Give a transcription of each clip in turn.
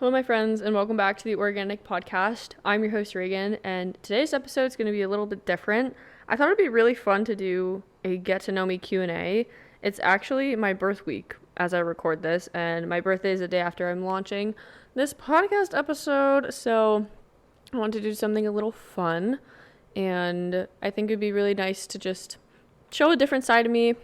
Hello, my friends, and welcome back to the Organic Podcast. I'm your host, Reagan, and today's episode is going to be a little bit different. I thought it'd be really fun to do a get-to-know-me Q&A. It's actually my birth week as I record this, and my birthday is the day after I'm launching this podcast episode, so I wanted to do something a little fun, and I think it'd be really nice to just show a different side of me,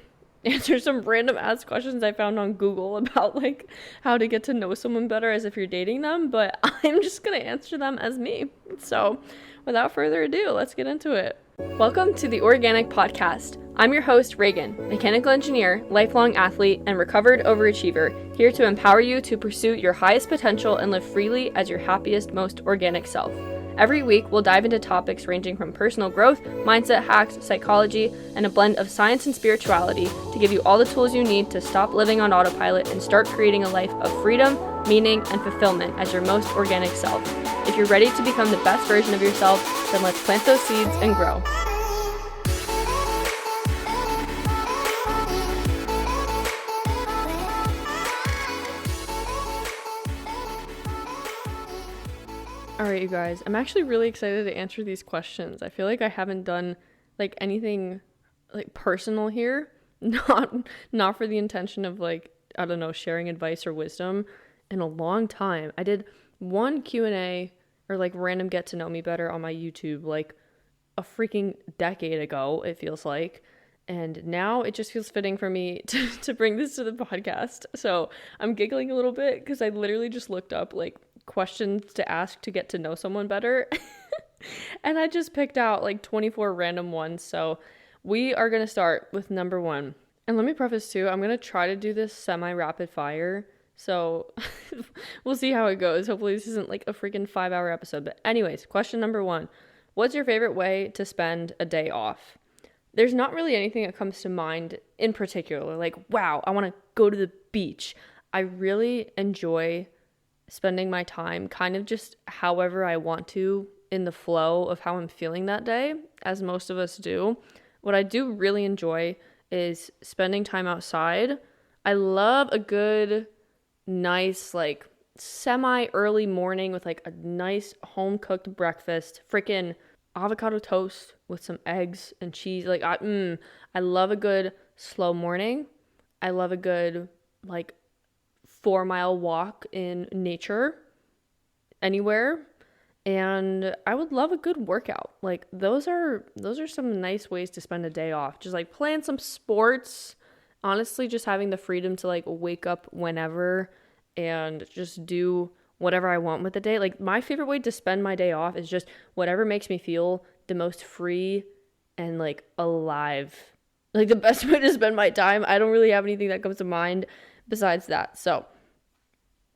answer some random ass questions I found on Google about like how to get to know someone better as if you're dating them, but I'm just gonna answer them as me. So without further ado, let's get into it. Welcome to the Organic Podcast. I'm your host, Reagan, mechanical engineer, lifelong athlete, and recovered overachiever, here to empower you to pursue your highest potential and live freely as your happiest, most organic self. Every week, we'll dive into topics ranging from personal growth, mindset hacks, psychology, and a blend of science and spirituality to give you all the tools you need to stop living on autopilot and start creating a life of freedom, meaning, and fulfillment as your most organic self. If you're ready to become the best version of yourself, then let's plant those seeds and grow. Alright, you guys, I'm actually really excited to answer these questions. I feel like I haven't done like anything like personal here, not for the intention of like, I don't know, sharing advice or wisdom in a long time. I did one Q&A or like random get to know me better on my YouTube like a freaking decade ago, it feels like. And now it just feels fitting for me to bring this to the podcast. So I'm giggling a little bit because I literally just looked up like questions to ask to get to know someone better. And I just picked out like 24 random ones. So we are going to start with number 1. And let me preface too, I'm going to try to do this semi-rapid fire. So we'll see how it goes. Hopefully this isn't like a freaking 5-hour episode. But anyways, question number 1. What's your favorite way to spend a day off? There's not really anything that comes to mind in particular. Like, wow, I want to go to the beach. I really enjoy spending my time kind of just however I want to in the flow of how I'm feeling that day, as most of us do. What I do really enjoy is spending time outside. I love a good, nice, like semi-early morning with like a nice home-cooked breakfast, freaking avocado toast with some eggs and cheese. Like, I love a good slow morning. I love a good, like, 4-mile walk in nature anywhere, and I would love a good workout. Like those are some nice ways to spend a day off. Just like playing some sports, honestly, just having the freedom to like wake up whenever and just do whatever I want with the day. Like my favorite way to spend my day off is just whatever makes me feel the most free and like alive. Like the best way to spend my time. I don't really have anything that comes to mind besides that. So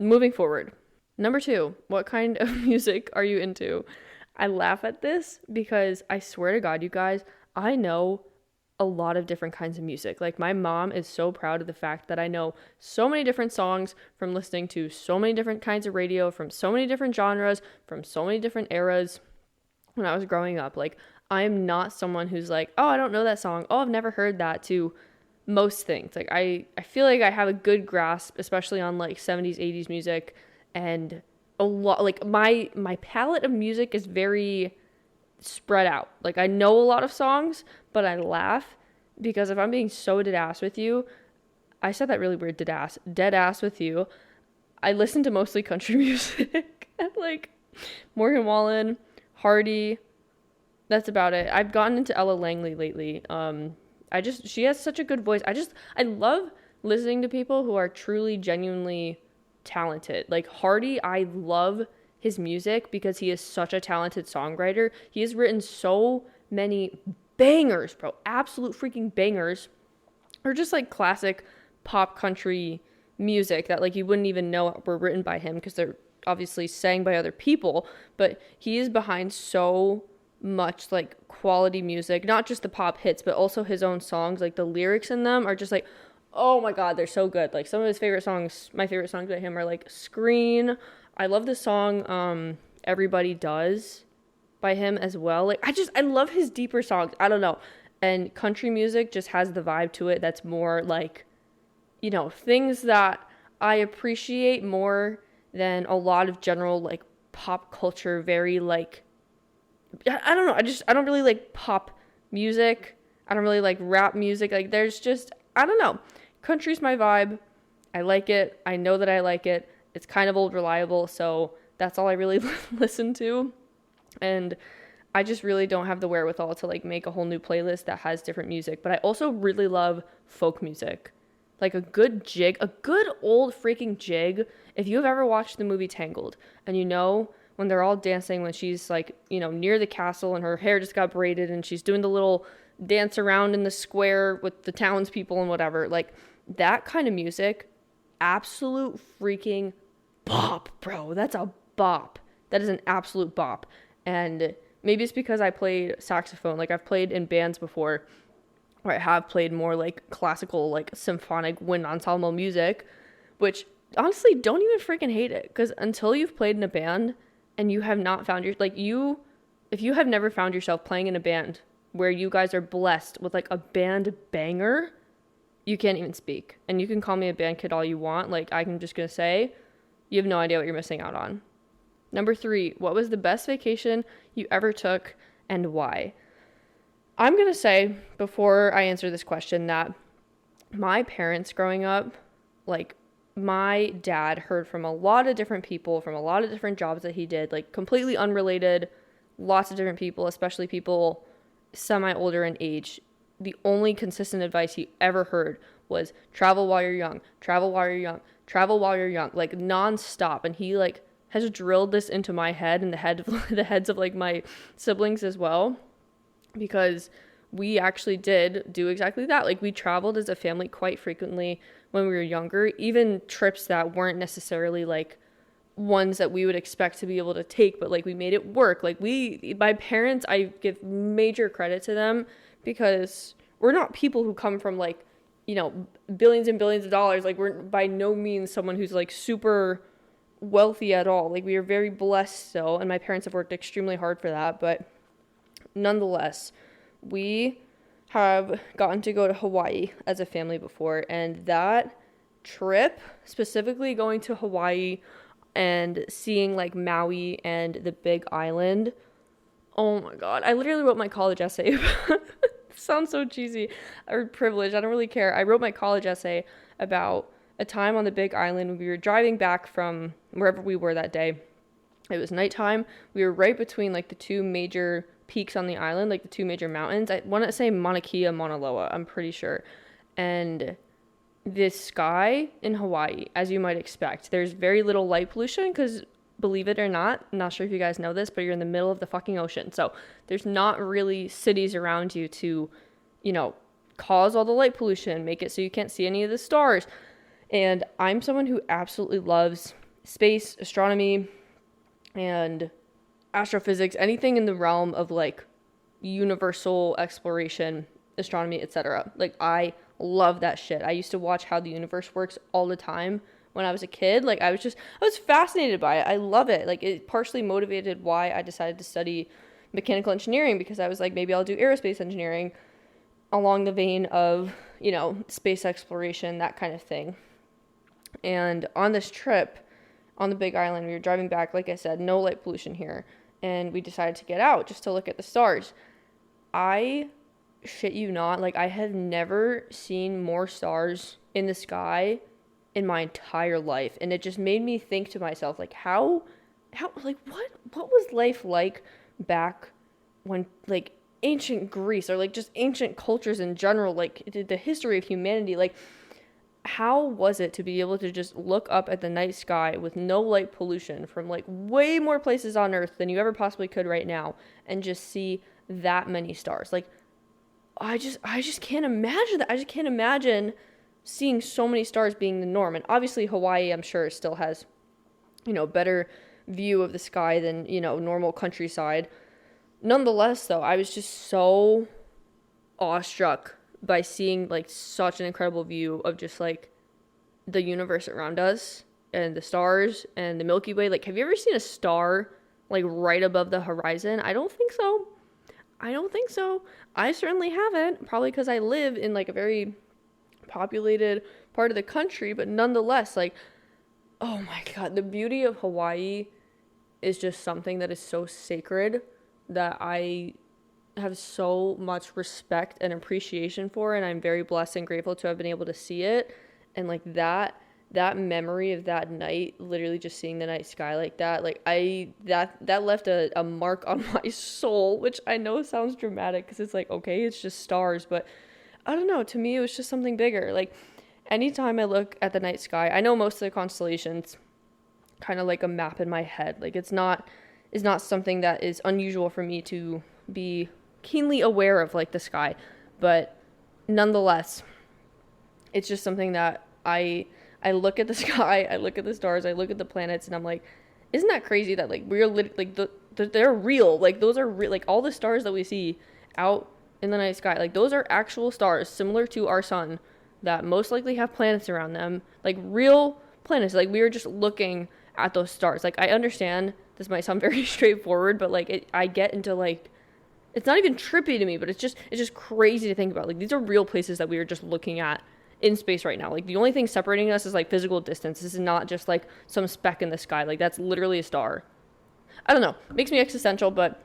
moving forward. Number 2, what kind of music are you into? I laugh at this because I swear to God, you guys, I know a lot of different kinds of music. Like my mom is so proud of the fact that I know so many different songs from listening to so many different kinds of radio, from so many different genres, from so many different eras when I was growing up. Like I'm not someone who's like, oh, I don't know that song. Oh, I've never heard that, to most things. Like I feel like I have a good grasp, especially on like 70s, 80s music, and a lot like my palette of music is very spread out. Like I know a lot of songs, but I laugh because if I'm being so dead ass with you, I said that really weird, dead ass with you. I listen to mostly country music and like Morgan Wallen, Hardy. That's about it. I've gotten into Ella Langley lately. She has such a good voice. I love listening to people who are truly, genuinely talented. Like Hardy, I love his music because he is such a talented songwriter. He has written so many bangers, bro. Absolute freaking bangers. Or just like classic pop country music that like you wouldn't even know were written by him because they're obviously sang by other people. But he is behind so much like quality music, not just the pop hits, but also his own songs. Like the lyrics in them are just like, oh my God, they're so good. Like some of his favorite songs, my favorite songs by him are like Screen. I love the song Everybody Does by him as well. Like I love his deeper songs. I don't know. And country music just has the vibe to it that's more like, you know, things that I appreciate more then a lot of general like pop culture, very like, I don't know, I don't really like pop music. I don't really like rap music. Like there's just, I don't know. Country's my vibe. I like it. I know that I like it. It's kind of old reliable, so that's all I really listen to. And I just really don't have the wherewithal to like make a whole new playlist that has different music. But I also really love folk music. Like a good jig, a good old freaking jig. If you've ever watched the movie Tangled, and you know when they're all dancing, when she's like, you know, near the castle and her hair just got braided and she's doing the little dance around in the square with the townspeople and whatever, like that kind of music, absolute freaking bop, bro. That's a bop. That is an absolute bop. And maybe it's because I played saxophone. Like I've played in bands before, or I have played more like classical, like symphonic wind ensemble music, which honestly don't even freaking hate it. Because until you've played in a band and you have not found your, like you, if you have never found yourself playing in a band where you guys are blessed with like a band banger, you can't even speak. And you can call me a band kid all you want. Like I'm just going to say, you have no idea what you're missing out on. Number 3, what was the best vacation you ever took and why? I'm going to say, before I answer this question, that my parents growing up, like my dad heard from a lot of different people, from a lot of different jobs that he did, like completely unrelated, lots of different people, especially people semi-older in age. The only consistent advice he ever heard was travel while you're young, travel while you're young, travel while you're young, like nonstop. And he like has drilled this into my head and the heads of like my siblings as well, because we actually did do exactly that. Like we traveled as a family quite frequently when we were younger, even trips that weren't necessarily like ones that we would expect to be able to take, but like we made it work. Like my parents, I give major credit to them, because we're not people who come from like, you know, billions and billions of dollars. Like we're by no means someone who's like super wealthy at all. Like we are very blessed still, and my parents have worked extremely hard for that. But nonetheless, we have gotten to go to Hawaii as a family before, and that trip, specifically going to Hawaii and seeing like Maui and the Big Island, oh my god, I literally wrote my college essay. Sounds so cheesy or privileged, I don't really care. I wrote my college essay about a time on the Big Island when we were driving back from wherever we were that day. It was nighttime. We were right between like the two major peaks on the island, like the two major mountains. I want to say Mauna Kea, Mauna Loa, I'm pretty sure. And this sky in Hawaii, as you might expect, there's very little light pollution because, believe it or not, I'm not sure if you guys know this, but you're in the middle of the fucking ocean. So there's not really cities around you to, you know, cause all the light pollution, make it so you can't see any of the stars. And I'm someone who absolutely loves space, astronomy, and astrophysics, anything in the realm of like universal exploration, astronomy, etc. Like I love that shit. I used to watch How the Universe Works all the time when I was a kid. Like I was fascinated by it. I love it. Like it partially motivated why I decided to study mechanical engineering, because I was like, maybe I'll do aerospace engineering along the vein of, you know, space exploration, that kind of thing. And on this trip on the Big Island, we were driving back, like I said, no light pollution here, and we decided to get out just to look at the stars. I shit you not, like I have never seen more stars in the sky in my entire life. And it just made me think to myself, like how like what was life like back when like ancient Greece, or like just ancient cultures in general, like the history of humanity, like how was it to be able to just look up at the night sky with no light pollution from like way more places on Earth than you ever possibly could right now, and just see that many stars? Like I just can't imagine that. I just can't imagine seeing so many stars being the norm. And obviously Hawaii, I'm sure, still has, you know, better view of the sky than, you know, normal countryside. Nonetheless, though, I was just so awestruck by seeing like such an incredible view of just like the universe around us and the stars and the Milky Way. Like, have you ever seen a star like right above the horizon? I don't think so. I certainly haven't, probably because I live in like a very populated part of the country, but nonetheless, like Oh my God. The beauty of Hawaii is just something that is so sacred that I have so much respect and appreciation for, and I'm very blessed and grateful to have been able to see it. And like that memory of that night, literally just seeing the night sky like that, like that left a mark on my soul, which I know sounds dramatic because it's like, okay, it's just stars, but I don't know, to me it was just something bigger. Like anytime I look at the night sky, I know most of the constellations kind of like a map in my head. Like it's not something that is unusual for me to be keenly aware of, like the sky, but nonetheless, it's just something that I look at the sky, I look at the stars, I look at the planets, and I'm like, isn't that crazy that like we're like they're real, like those are real, like all the stars that we see out in the night sky, like those are actual stars similar to our sun that most likely have planets around them, like real planets. Like we were just looking at those stars. Like I understand this might sound very straightforward, but like I get into like, it's not even trippy to me, but it's just crazy to think about. Like these are real places that we are just looking at in space right now. Like the only thing separating us is like physical distance. This is not just like some speck in the sky. Like that's literally a star. I don't know. It makes me existential, but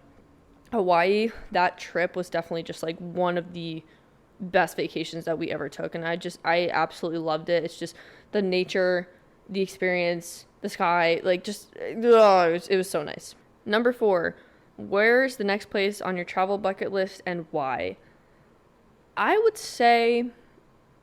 Hawaii, that trip was definitely just like one of the best vacations that we ever took, and I absolutely loved it. It's just the nature, the experience, the sky, like just it was so nice. Number 4, where's the next place on your travel bucket list and why? I would say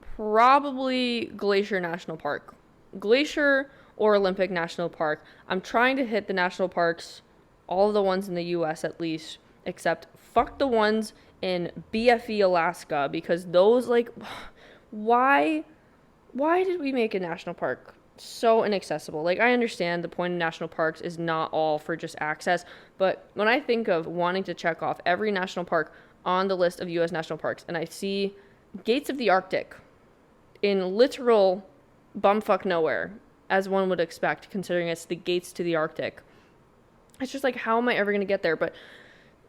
probably Glacier National Park. Glacier or Olympic National Park. I'm trying to hit the national parks, all of the ones in the US at least, except fuck the ones in BFE Alaska, because those, like, why did we make a national park so inaccessible? Like, I understand the point of national parks is not all for just access, but when I think of wanting to check off every national park on the list of US national parks, and I see Gates of the Arctic in literal bumfuck nowhere, as one would expect, considering it's the gates to the Arctic, it's just like, how am I ever going to get there? But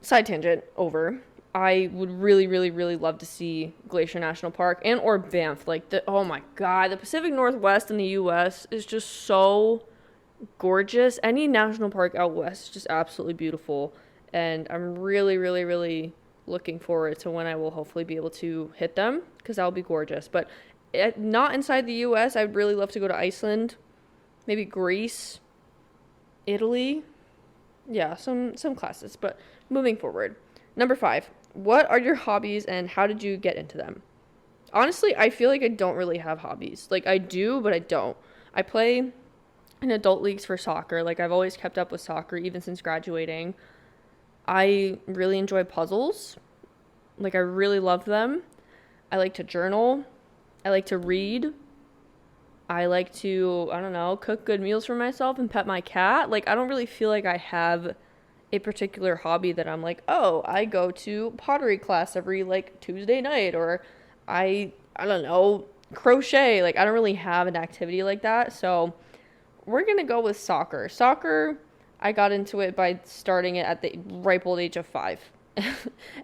side tangent over. I would really, really, really love to see Glacier National Park and or Banff. Like, oh my God, the Pacific Northwest in the U.S. is just so gorgeous. Any national park out west is just absolutely beautiful. And I'm really, really, really looking forward to when I will hopefully be able to hit them, because that'll be gorgeous. But not inside the U.S. I'd really love to go to Iceland, maybe Greece, Italy. Yeah, some classes. But moving forward. Number 5. What are your hobbies and how did you get into them? Honestly, I feel like I don't really have hobbies. Like, I do, but I don't. I play in adult leagues for soccer. Like, I've always kept up with soccer, even since graduating. I really enjoy puzzles. Like, I really love them. I like to journal. I like to read. I like to, I don't know, cook good meals for myself and pet my cat. Like, I don't really feel like I have a particular hobby that I'm like, oh, I go to pottery class every like Tuesday night, or I don't know, crochet. Like, I don't really have an activity like that. So we're going to go with soccer. Soccer, I got into it by starting it at the ripe old age of 5.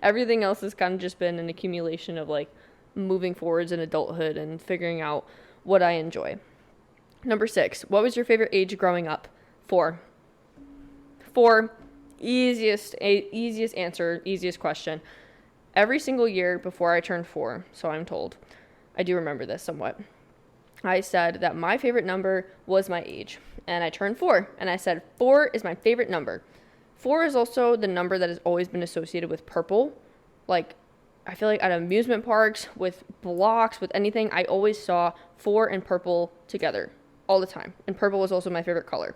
Everything else has kind of just been an accumulation of like moving forwards in adulthood and figuring out what I enjoy. Number 6, what was your favorite age growing up? 4. Easiest answer, easiest question. Every single year before I turned 4, so I'm told, I do remember this somewhat, I said that my favorite number was my age. And I turned 4, and I said 4 is my favorite number. 4 is also the number that has always been associated with purple. Like, I feel like at amusement parks, with blocks, with anything, I always saw 4 and purple together all the time. And purple was also my favorite color.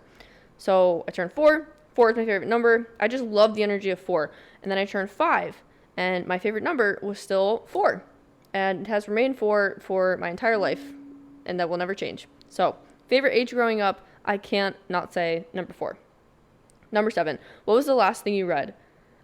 So I turned 4. 4 is my favorite number. I just love the energy of 4. And then I turned 5, and my favorite number was still 4. And it has remained 4 for my entire life, and that will never change. So, favorite age growing up, I can't not say number 4. Number 7, what was the last thing you read?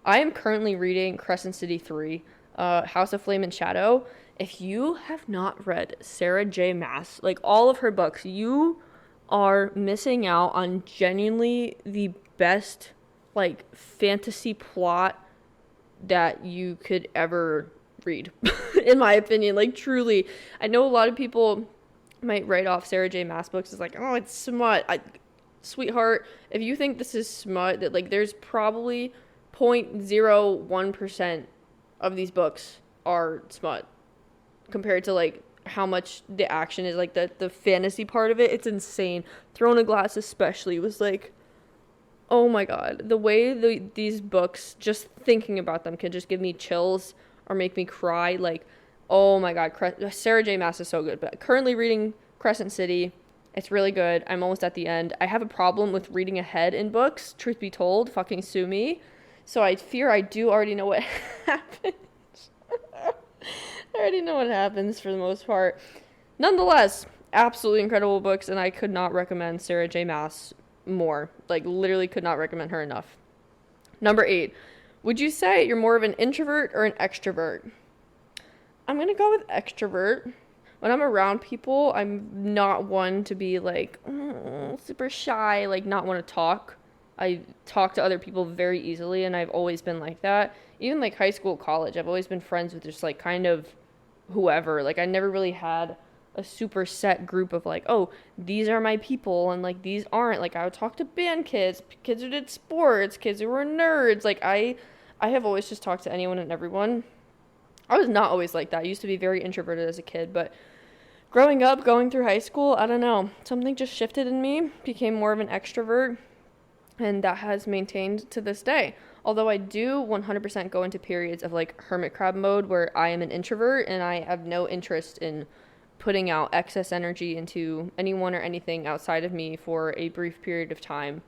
I am currently reading Crescent City 3, House of Flame and Shadow. If you have not read Sarah J. Maas, like all of her books, you are missing out on genuinely the best like fantasy plot that you could ever read in my opinion. Like, truly, I know a lot of people might write off Sarah J. Maas books as like, oh, it's smut. Sweetheart, if you think this is smut, that like there's probably 0.01% of these books are smut compared to like how much the action is, like the fantasy part of it. It's insane. Throne of Glass especially was like, oh my god, the way these books, just thinking about them can just give me chills or make me cry. Like, oh my god, Sarah J. Maas is so good. But currently reading Crescent City. It's really good. I'm almost at the end. I have a problem with reading ahead in books, truth be told. Fucking sue me. So I fear I do already know what happens. I already know what happens for the most part. Nonetheless, absolutely incredible books, and I could not recommend Sarah J. Maas more. Like, literally could not recommend her enough. Number 8. Would you say you're more of an introvert or an extrovert? I'm going to go with extrovert. When I'm around people, I'm not one to be like, super shy, like not want to talk. I talk to other people very easily, and I've always been like that. Even like high school, college, I've always been friends with just like kind of whoever. Like I never really had a super set group of like, oh, these are my people, and like these aren't. Like I would talk to band kids who did sports, kids who were nerds. Like I have always just talked to anyone and everyone. I was not always like that. I used to be very introverted as a kid, but growing up, going through high school, I don't know, something just shifted in me, became more of an extrovert, and that has maintained to this day. Although I do 100% go into periods of like hermit crab mode where I am an introvert and I have no interest in putting out excess energy into anyone or anything outside of me for a brief period of time.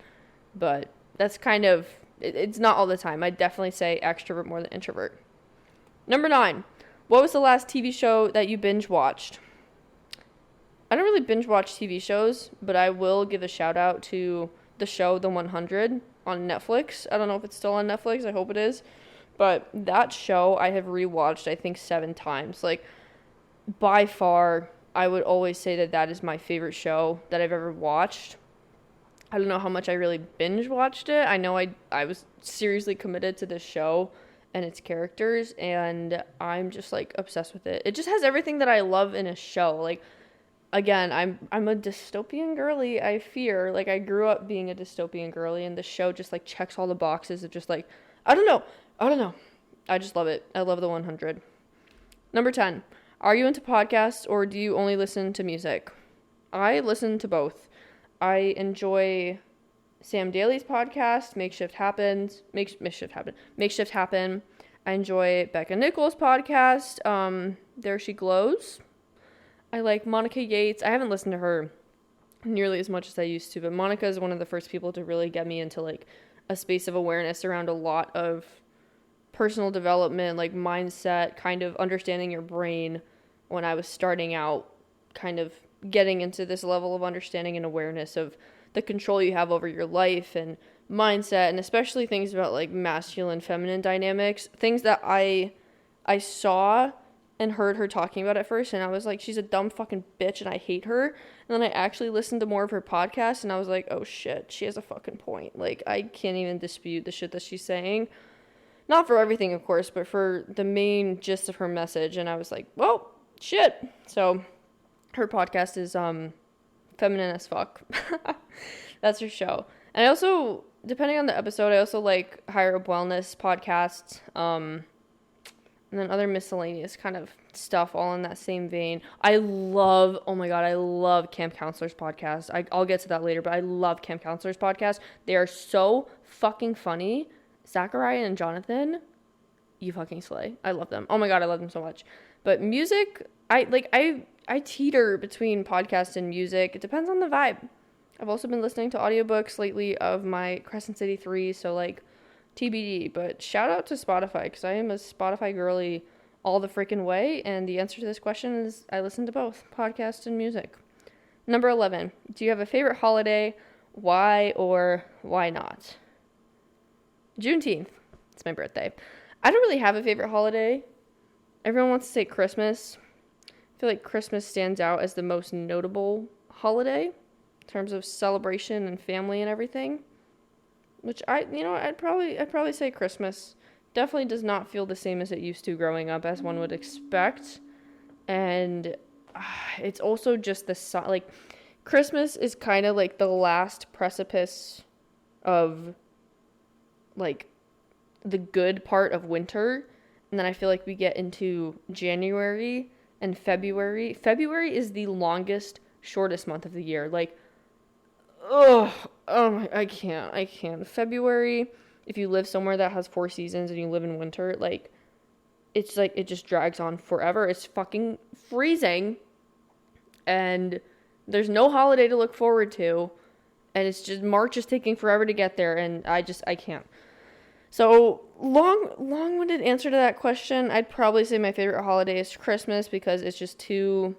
But that's kind of, it's not all the time. I'd definitely say extrovert more than introvert. Number 9, what was the last TV show that you binge watched? I don't really binge watch TV shows, but I will give a shout out to the show The 100 on Netflix. I don't know if it's still on Netflix. I hope it is. But that show I have rewatched, I think, 7 times. Like, by far, I would always say that is my favorite show that I've ever watched. I don't know how much I really binge watched it. I know I was seriously committed to this show and its characters, and I'm just, like, obsessed with it. It just has everything that I love in a show. Like, again, I'm a dystopian girly, I fear. Like, I grew up being a dystopian girly, and the show just, like, checks all the boxes of just, like, I don't know. I just love it. I love The 100. Number 10. Are you into podcasts, or do you only listen to music? I listen to both. I enjoy Sam Daly's podcast, Make Shift Happen. I enjoy Becca Nichols' podcast, There She Glows. I like Monica Yates. I haven't listened to her nearly as much as I used to, but Monica is one of the first people to really get me into like a space of awareness around a lot of personal development, like mindset, kind of understanding your brain when I was starting out, kind of getting into this level of understanding and awareness of the control you have over your life and mindset, and especially things about like masculine, feminine dynamics, things that I saw and heard her talking about at first, and I was like, she's a dumb fucking bitch and I hate her. And then I actually listened to more of her podcasts, and I was like, oh shit, she has a fucking point. Like, I can't even dispute the shit that she's saying. Not for everything, of course, but for the main gist of her message. And I was like, well, shit. So her podcast is feminine as fuck. That's her show. And I also, depending on the episode, I also like Higher Up Wellness podcasts, and then other miscellaneous kind of stuff all in that same vein. I love Camp Counselors podcast. I'll get to that later, but I love Camp Counselors podcast. They are so fucking funny. Zachariah and Jonathan, you fucking slay. I love them. Oh my god, I love them so much. But music, I teeter between podcast and music. It depends on the vibe. I've also been listening to audiobooks lately of my Crescent City 3, so like TBD, but shout out to Spotify, because I am a Spotify girly all the freaking way, and the answer to this question is I listen to both, podcast and music. Number 11, do you have a favorite holiday? Why or why not? Juneteenth. It's my birthday. I don't really have a favorite holiday. Everyone wants to say Christmas. I feel like Christmas stands out as the most notable holiday in terms of celebration and family and everything. Which I'd probably say Christmas. Definitely does not feel the same as it used to growing up, as one would expect. And it's also just like Christmas is kind of like the last precipice of like the good part of winter, and then I feel like we get into January and February. February is the longest, shortest month of the year. Like, I can't. February, if you live somewhere that has 4 seasons and you live in winter, like, it's like, it just drags on forever. It's fucking freezing, and there's no holiday to look forward to, and it's just, March is taking forever to get there, and I can't. So, long-winded answer to that question, I'd probably say my favorite holiday is Christmas, because it's just too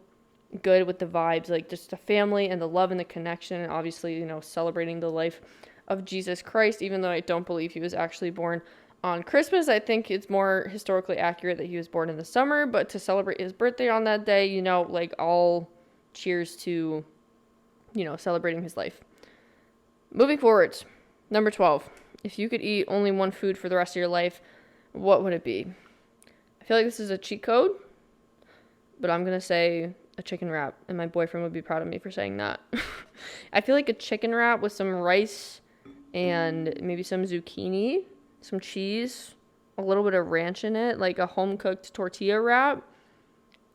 good with the vibes, like just the family and the love and the connection, and obviously, celebrating the life of Jesus Christ, even though I don't believe he was actually born on Christmas. I think it's more historically accurate that he was born in the summer, but to celebrate his birthday on that day, like, all cheers to, celebrating his life. Moving forward, number 12. If you could eat only one food for the rest of your life, what would it be? I feel like this is a cheat code, but I'm going to say a chicken wrap, and my boyfriend would be proud of me for saying that. I feel like a chicken wrap with some rice and maybe some zucchini, some cheese, a little bit of ranch in it, like a home-cooked tortilla wrap.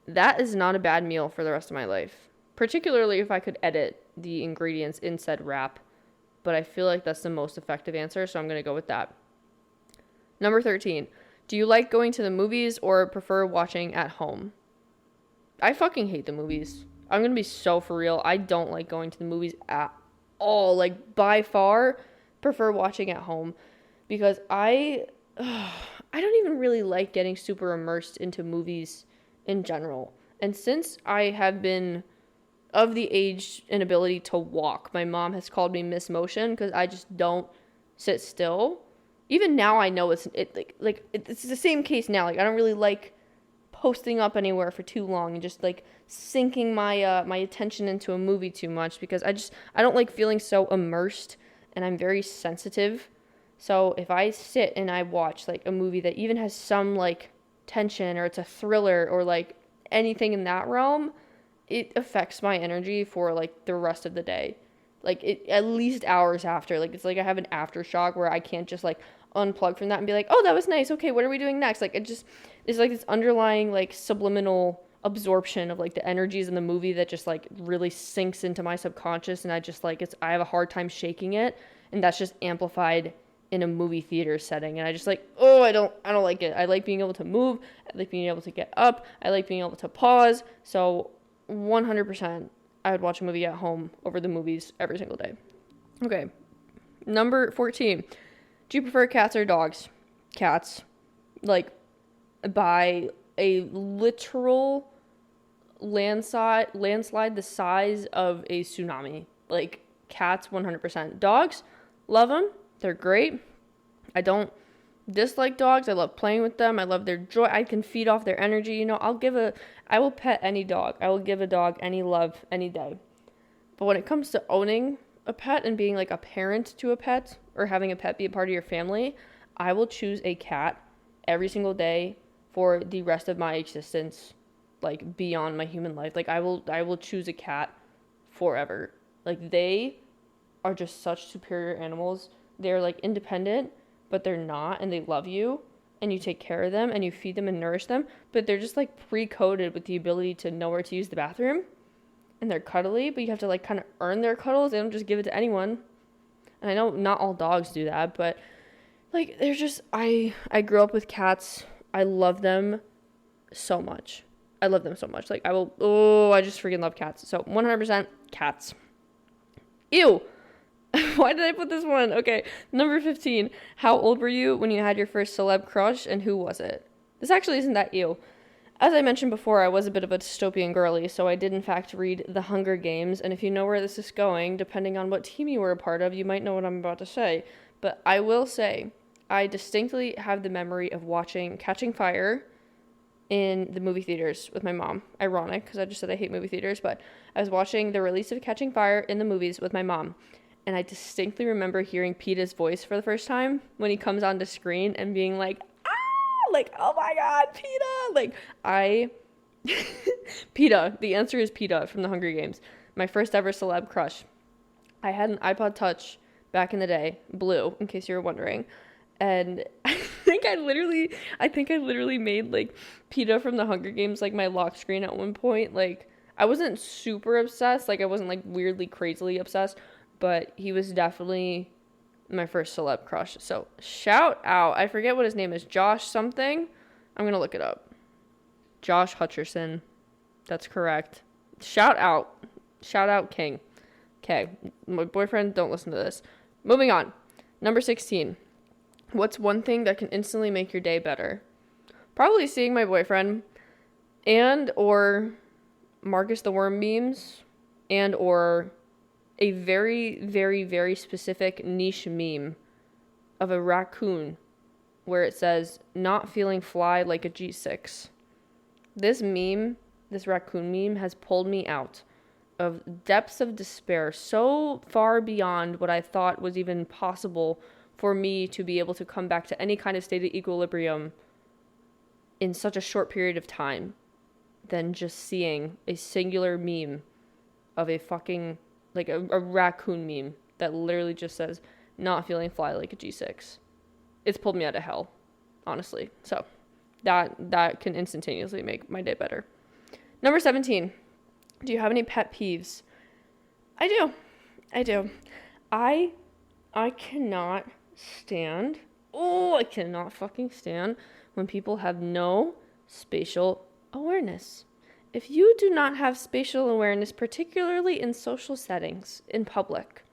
That is not a bad meal for the rest of my life, particularly if I could edit the ingredients in said wrap. But I feel like that's the most effective answer, so I'm going to go with that. Number 13. Do you like going to the movies or prefer watching at home? I fucking hate the movies. I'm going to be so for real. I don't like going to the movies at all. Like, by far, prefer watching at home. Because I don't even really like getting super immersed into movies in general. And since I have been of the age and ability to walk, my mom has called me Miss Motion because I just don't sit still. Even now, I know it's the same case now. Like, I don't really like posting up anywhere for too long and just like sinking my my attention into a movie too much, because I don't like feeling so immersed, and I'm very sensitive. So if I sit and I watch like a movie that even has some like tension, or it's a thriller, or like anything in that realm, it affects my energy for like the rest of the day. Like, it at least hours after. Like, it's like I have an aftershock where I can't just like unplug from that and be like, oh, that was nice, okay, what are we doing next? Like, it's like this underlying like subliminal absorption of like the energies in the movie that just like really sinks into my subconscious, and I have a hard time shaking it, and that's just amplified in a movie theater setting. And I just like, I don't like it. I like being able to move, I like being able to get up, I like being able to pause. So 100% I would watch a movie at home over the movies every single day. Okay, number 14. Do you prefer cats or dogs? Cats. Like, by a literal landslide the size of a tsunami. Like, cats 100%. Dogs, love them. They're great. I don't dislike dogs. I love playing with them. I love their joy. I can feed off their energy. I will pet any dog. I will give a dog any love any day. But when it comes to owning a pet and being like a parent to a pet, or having a pet be a part of your family, I will choose a cat every single day for the rest of my existence, like beyond my human life. Like, I will choose a cat forever. Like, they are just such superior animals. They're like independent, but they're not, and they love you, and you take care of them, and you feed them and nourish them, but they're just like pre-coded with the ability to know where to use the bathroom, and they're cuddly, but you have to like kind of earn their cuddles. They don't just give it to anyone. And I know not all dogs do that, but like, they're just, I grew up with cats. I love them so much. Like, I just freaking love cats. So 100% cats. Ew. Why did I put this one? Okay, number 15. How old were you when you had your first celeb crush, and who was it? This actually isn't that ew. As I mentioned before, I was a bit of a dystopian girly, so I did in fact read The Hunger Games, and if you know where this is going, depending on what team you were a part of, you might know what I'm about to say. But I will say, I distinctly have the memory of watching Catching Fire in the movie theaters with my mom. Ironic, because I just said I hate movie theaters, but I was watching the release of Catching Fire in the movies with my mom. And I distinctly remember hearing Peeta's voice for the first time when he comes onto screen and being like, ah, like, oh my God, Peeta. Like, I PETA. The answer is PETA from the Hunger Games. My first ever celeb crush. I had an iPod Touch back in the day, blue, in case you were wondering. And I think I literally made like PETA from the Hunger Games like my lock screen at one point. Like I wasn't super obsessed, like I wasn't like weirdly crazily obsessed, but he was definitely my first celeb crush. So shout out. I forget what his name is. Josh something. I'm gonna look it up. Josh Hutcherson. That's correct. Shout out. Shout out King. Okay. My boyfriend, don't listen to this. Moving on. Number 16. What's one thing that can instantly make your day better? Probably seeing my boyfriend and or Marcus the Worm memes and or a very, very, very specific niche meme of a raccoon where it says, not feeling fly like a G6. This meme, this raccoon meme, has pulled me out of depths of despair so far beyond what I thought was even possible for me to be able to come back to any kind of state of equilibrium in such a short period of time than just seeing a singular meme of a fucking, like a raccoon meme that literally just says, not feeling fly like a G6. It's pulled me out of hell, honestly. So that can instantaneously make my day better. Number 17. Do you have any pet peeves? I do. I cannot stand, I cannot fucking stand when people have no spatial awareness. If you do not have spatial awareness, particularly in social settings, in public,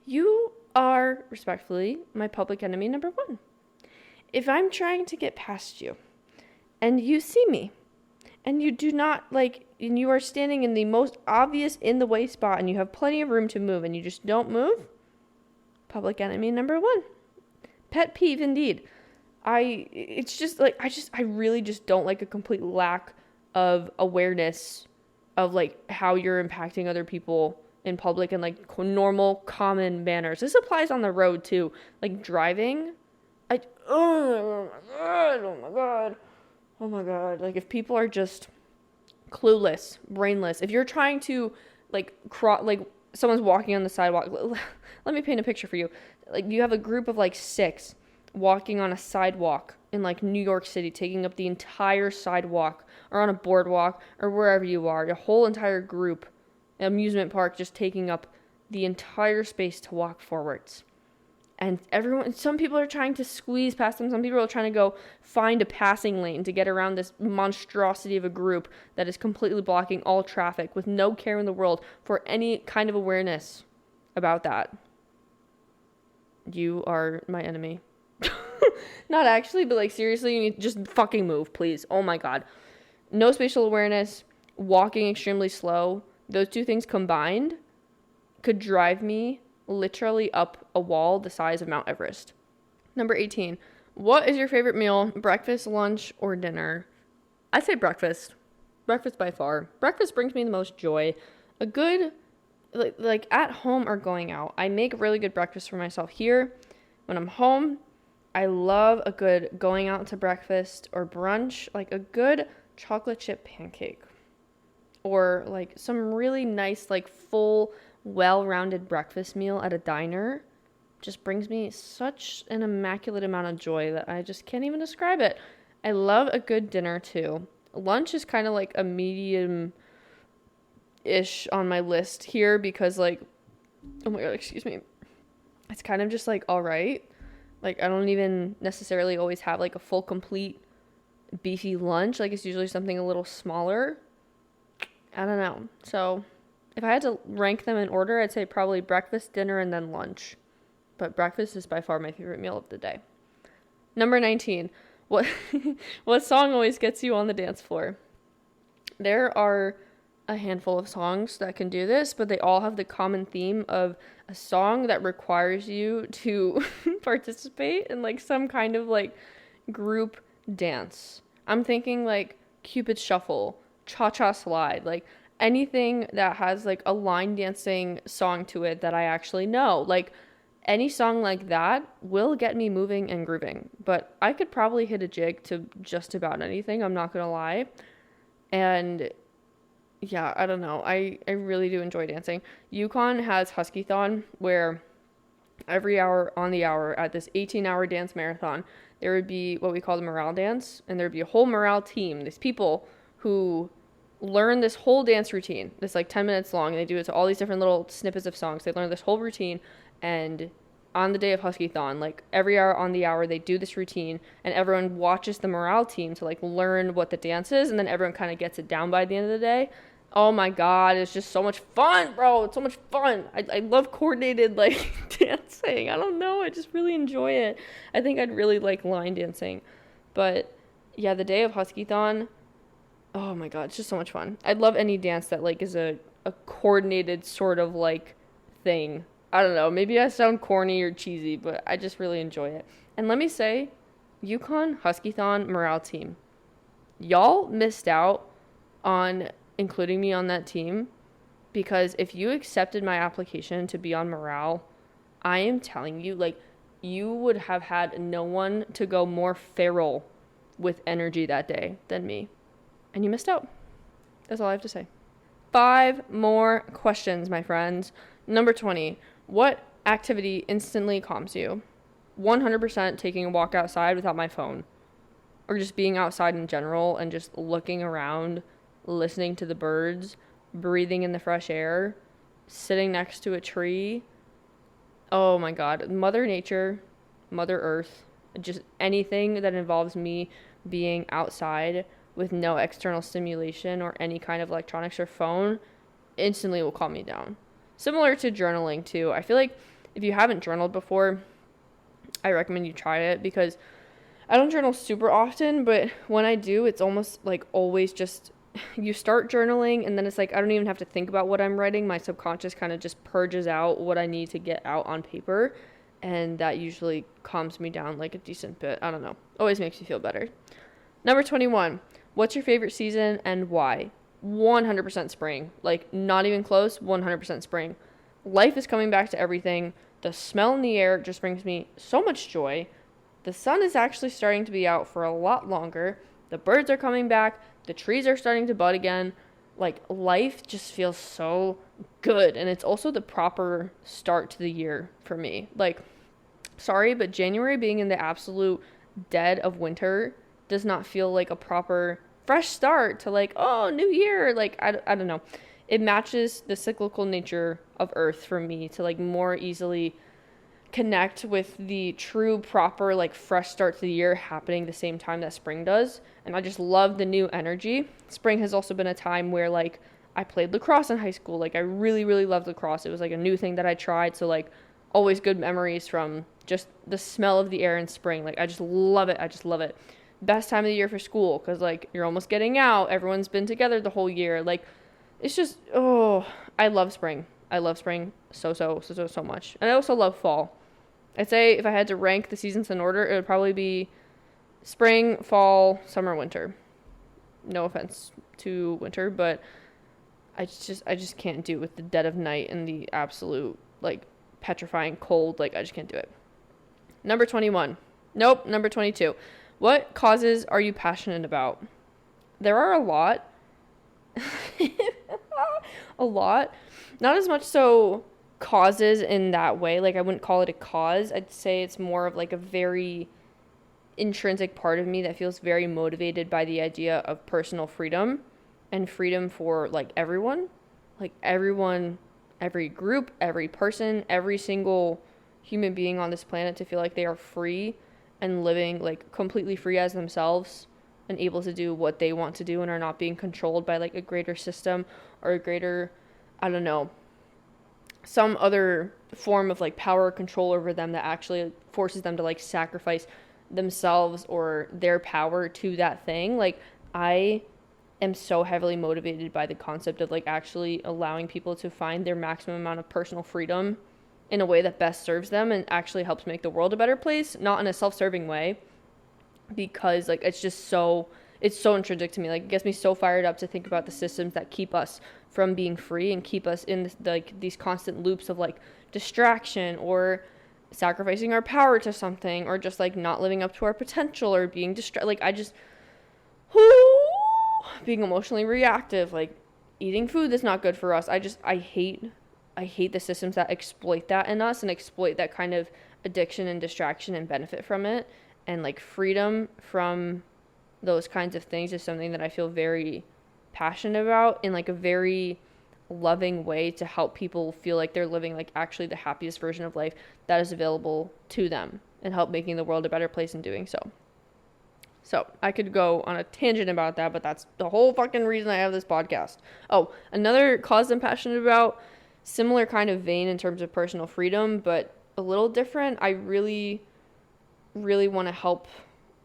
you are, respectfully, my public enemy number one. If I'm trying to get past you, and you see me, and you do not, and you are standing in the most obvious in the way spot, and you have plenty of room to move, and you just don't move, public enemy number one. Pet peeve indeed. I really just don't like a complete lack of awareness of how you're impacting other people in public and normal common manners. This applies on the road too. Driving. Oh my god. If people are just clueless, brainless. If you're trying to someone's walking on the sidewalk. Let me paint a picture for you. You have a group of 6 walking on a sidewalk in New York City, taking up the entire sidewalk, or on a boardwalk, or wherever you are. Your whole entire group, amusement park, just taking up the entire space to walk forwards. And some people are trying to squeeze past them. Some people are trying to go find a passing lane to get around this monstrosity of a group that is completely blocking all traffic with no care in the world for any kind of awareness about that. You are my enemy. Not actually, but seriously, you need to just fucking move, please. Oh my god. No spatial awareness, walking extremely slow. Those two things combined could drive me literally up a wall the size of Mount Everest. Number 18. What is your favorite meal? Breakfast, lunch, or dinner? I'd say breakfast. Breakfast by far. Breakfast brings me the most joy. A good, at home or going out. I make really good breakfast for myself here. When I'm home, I love a good going out to breakfast or brunch, a good chocolate chip pancake. Or some really nice, full, well-rounded breakfast meal at a diner. Just brings me such an immaculate amount of joy that I just can't even describe it. I love a good dinner too. Lunch is kind of a medium-ish on my list here because oh my god, excuse me. It's kind of just all right. I don't even necessarily always have a full complete beefy lunch. It's usually something a little smaller. I don't know. So if I had to rank them in order, I'd say probably breakfast, dinner, and then lunch. But breakfast is by far my favorite meal of the day. Number 19. What song always gets you on the dance floor? There are a handful of songs that can do this, but they all have the common theme of a song that requires you to participate in some kind of group dance. I'm thinking Cupid Shuffle, Cha-Cha Slide, anything that has a line dancing song to it that I actually know. Any song like that will get me moving and grooving, but I could probably hit a jig to just about anything, I'm not gonna lie. And yeah, I don't know. I really do enjoy dancing. Yukon has Huskython, where every hour on the hour at this 18-hour dance marathon, there would be what we call the morale dance, and there would be a whole morale team. These people who learn this whole dance routine. It's like 10 minutes long, and they do it to all these different little snippets of songs. They learn this whole routine, and on the day of Huskython, like every hour on the hour, they do this routine, and everyone watches the morale team to like learn what the dance is, and then everyone kind of gets it down by the end of the day. Oh my God, it's just so much fun, bro. It's so much fun. I love coordinated like dancing. I don't know. I just really enjoy it. I think I'd really like line dancing. But yeah, the day of Huskython, oh my God, it's just so much fun. I'd love any dance that like is a coordinated sort of like thing. I don't know. Maybe I sound corny or cheesy, but I just really enjoy it. And let me say, Yukon Huskython morale team. Y'all missed out on including me on that team, because if you accepted my application to be on morale, I am telling you, like, you would have had no one to go more feral with energy that day than me. And you missed out. That's all I have to say. 5 more questions, my friends. Number 20. What activity instantly calms you? 100% taking a walk outside without my phone. Or just being outside in general and just looking around, listening to the birds, breathing in the fresh air, sitting next to a tree. Oh my God. Mother Nature, Mother Earth, just anything that involves me being outside with no external stimulation or any kind of electronics or phone instantly will calm me down. Similar to journaling too. I feel like if you haven't journaled before, I recommend you try it, because I don't journal super often, but when I do, it's almost like always just you start journaling and then it's like I don't even have to think about what I'm writing. My subconscious kind of just purges out what I need to get out on paper, and that usually calms me down like a decent bit. I don't know. Always makes me feel better. Number 21. What's your favorite season and why? 100% spring. Like, not even close. 100% spring. Life is coming back to everything. The smell in the air just brings me so much joy. The sun is actually starting to be out for a lot longer. The birds are coming back. The trees are starting to bud again. Like, life just feels so good. And it's also the proper start to the year for me. Like, sorry, but January being in the absolute dead of winter does not feel like a proper fresh start to like, oh, new year. Like, I don't know. It matches the cyclical nature of Earth for me to like more easily connect with the true proper like fresh start to the year happening the same time that spring does. And I just love the new energy. Spring has also been a time where like I played lacrosse in high school. Like, I really, really loved lacrosse. It was like a new thing that I tried. So like always good memories from just the smell of the air in spring. Like, I just love it. I just love it. Best time of the year for school, because like you're almost getting out. Everyone's been together the whole year. Like, it's just, oh, I love spring. I love spring so much. And I also love fall. I'd say if I had to rank the seasons in order, it would probably be spring, fall, summer, winter. No offense to winter, but I just can't do it with the dead of night and the absolute like petrifying cold. Like, I just can't do it. Number 21. Nope, number 22. What causes are you passionate about? There are a lot. A lot. Not as much so causes in that way. Like, I wouldn't call it a cause. I'd say it's more of like a very intrinsic part of me that feels very motivated by the idea of personal freedom and freedom for like everyone. Like, everyone, every group, every person, every single human being on this planet to feel like they are free and living like completely free as themselves and able to do what they want to do and are not being controlled by like a greater system or a greater, I don't know, some other form of like power or control over them that actually forces them to like sacrifice themselves or their power to that thing. Like, I am so heavily motivated by the concept of like actually allowing people to find their maximum amount of personal freedom in a way that best serves them and actually helps make the world a better place, not in a self-serving way, because like it's so intrinsic to me. Like, it gets me so fired up to think about the systems that keep us from being free and keep us in this, like these constant loops of like distraction or sacrificing our power to something or just like not living up to our potential or being like I just being emotionally reactive, like eating food that's not good for us. I hate the systems that exploit that in us and exploit that kind of addiction and distraction and benefit from it. And like freedom from those kinds of things is something that I feel very passionate about in like a very loving way to help people feel like they're living like actually the happiest version of life that is available to them and help making the world a better place in doing so. So I could go on a tangent about that, but that's the whole fucking reason I have this podcast. Oh, another cause I'm passionate about, similar kind of vein in terms of personal freedom, but a little different. I really, really want to help.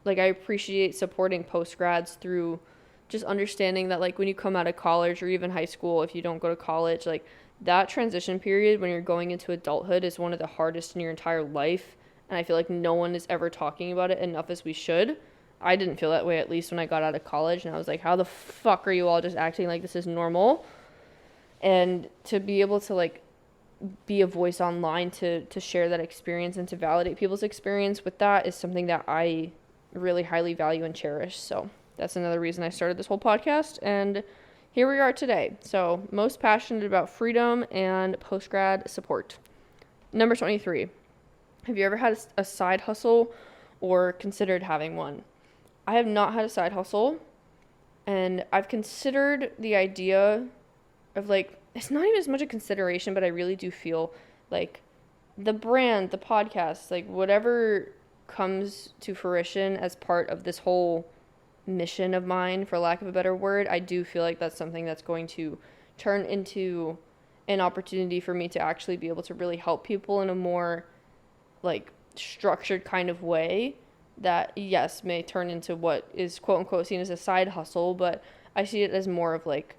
Like, I appreciate supporting post-grads through just understanding that, like, when you come out of college or even high school, if you don't go to college, like, that transition period when you're going into adulthood is one of the hardest in your entire life. And I feel like no one is ever talking about it enough as we should. I didn't feel that way, at least when I got out of college, and I was like, how the fuck are you all just acting like this is normal? And to be able to, like, be a voice online to share that experience and to validate people's experience with that is something that I really highly value and cherish. So that's another reason I started this whole podcast, and here we are today. So most passionate about freedom and post-grad support. Number 23. Have you ever had a side hustle or considered having one? I have not had a side hustle, and I've considered the idea of, like, it's not even as much a consideration, but I really do feel like the brand, the podcast, like whatever comes to fruition as part of this whole mission of mine, for lack of a better word, I do feel like that's something that's going to turn into an opportunity for me to actually be able to really help people in a more like structured kind of way that, yes, may turn into what is quote unquote seen as a side hustle, but I see it as more of like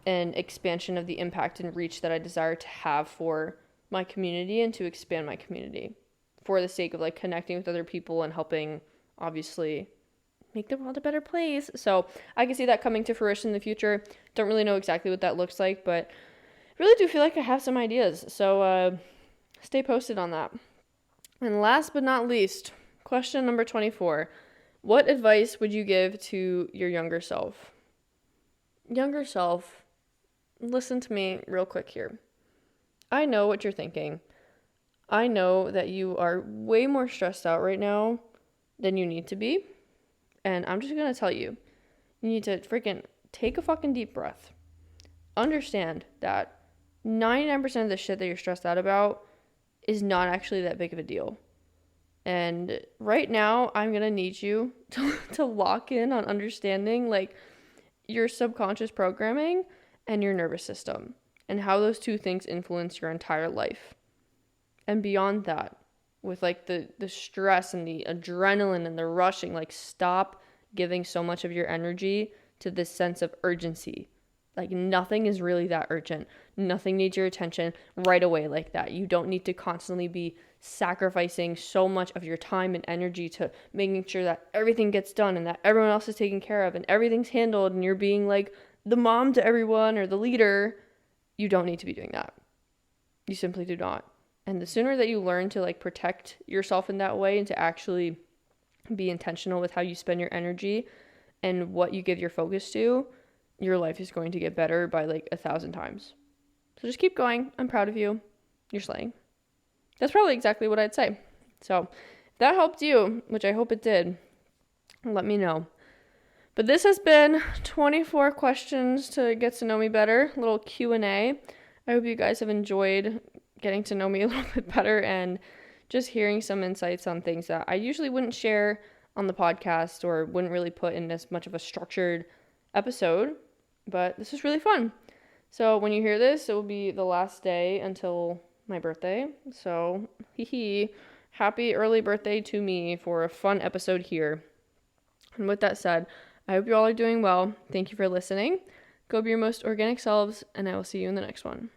an expansion of the impact and reach that I desire to have for my community and to expand my community for the sake of like connecting with other people and helping obviously make the world a better place. So I can see that coming to fruition in the future. Don't really know exactly what that looks like, but really do feel like I have some ideas. So stay posted on that. And last but not least, question number 24. What advice would you give to your younger self? Younger self, listen to me real quick here. I know what you're thinking. I know that you are way more stressed out right now than you need to be. And I'm just going to tell you, you need to freaking take a fucking deep breath. Understand that 99% of the shit that you're stressed out about is not actually that big of a deal. And right now, I'm going to need you to lock in on understanding like your subconscious programming and your nervous system and how those two things influence your entire life. And beyond that, with like the stress and the adrenaline and the rushing, like stop giving so much of your energy to this sense of urgency. Like nothing is really that urgent. Nothing needs your attention right away like that. You don't need to constantly be sacrificing so much of your time and energy to making sure that everything gets done and that everyone else is taken care of and everything's handled and you're being like the mom to everyone or the leader. You don't need to be doing that. You simply do not. And the sooner that you learn to like protect yourself in that way and to actually be intentional with how you spend your energy and what you give your focus to, your life is going to get better by like 1,000 times. So just keep going. I'm proud of you. You're slaying. That's probably exactly what I'd say. So if that helped you, which I hope it did, let me know. But this has been 24 questions to get to know me better, a little Q&A. I hope you guys have enjoyed getting to know me a little bit better and just hearing some insights on things that I usually wouldn't share on the podcast or wouldn't really put in as much of a structured episode. But this is really fun. So when you hear this, it will be the last day until my birthday. So happy early birthday to me for a fun episode here. And with that said, I hope you all are doing well. Thank you for listening. Go be your most organic selves, and I will see you in the next one.